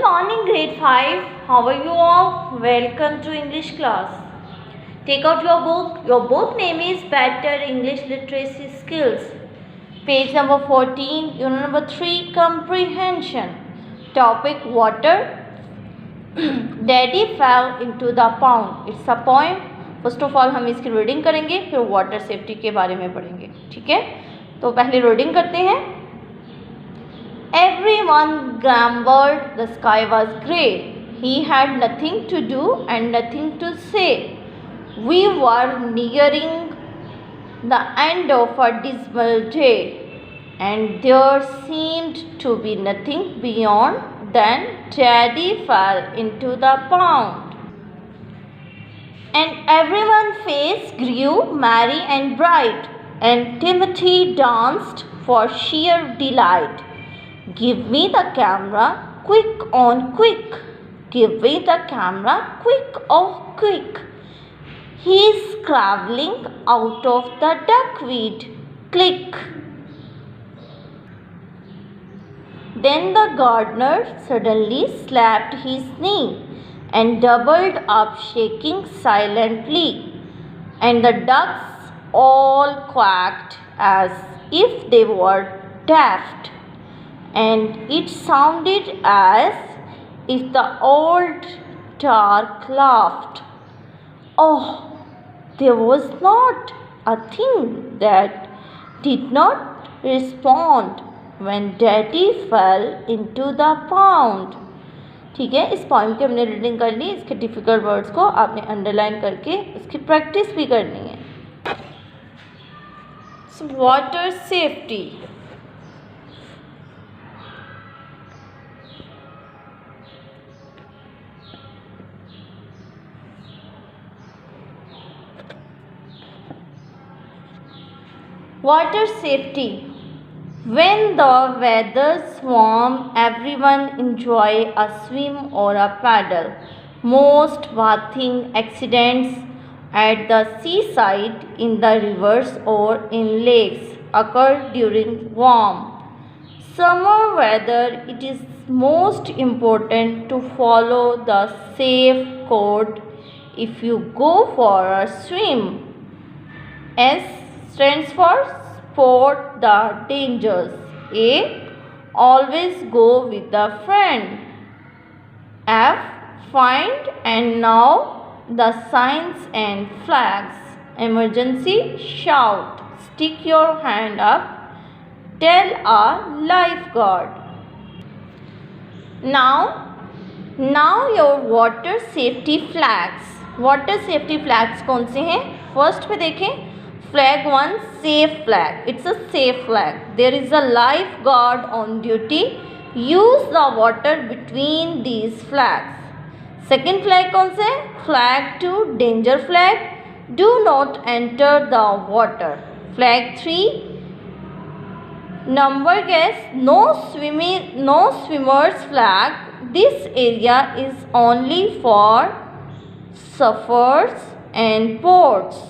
morning, grade 5. How are you all? Welcome to English class. Take out your book. Your book name is Better English Literacy Skills. Page number 14, unit number 3, Comprehension. Topic water. Daddy fell into the pond. It's a poem. First of all हम इसकी reading करेंगे, फिर water safety के बारे में पढ़ेंगे. ठीक है, तो पहले रीडिंग करते हैं. Everyone grumbled. The sky was grey. He had nothing to do and nothing to say. We were nearing the end of a dismal day, and there seemed to be nothing beyond. Then Daddy fell into the pond, and everyone's face grew merry and bright, and Timothy danced for sheer delight. Give me the camera, quick on quick. Give me the camera, quick oh quick. He's crawling out of the duckweed. Click. Then the gardener suddenly slapped his knee and doubled up, shaking silently. And the ducks all quacked as if they were daft. And it sounded as if the old dark laughed. Oh, there was not a thing that did not respond when Daddy fell into the pond. ठीक है, इस point की हमने reading कर ली. इसके difficult words को आपने underline करके इसकी प्रैक्टिस भी करनी है. Water safety. Water safety. When the weather's warm, everyone enjoy a swim or a paddle. Most bathing accidents at the seaside, in the rivers or in lakes occur during warm summer weather. It is most important to follow the safe code if you go for a swim. S stands for spot the dangers. A, always go with a friend. F, find and know the signs and flags. Emergency, shout. Stick your hand up. Tell a lifeguard. Now your water safety flags. Water safety flags कौन से हैं? First पे देखें. Flag 1, safe flag. It's a safe flag. There is a lifeguard on duty. Use the water between these flags. Second flag कौन से? Flag 2, danger flag. Do not enter the water. Flag 3, number guess. No swimmers flag. This area is only for surfers and boats.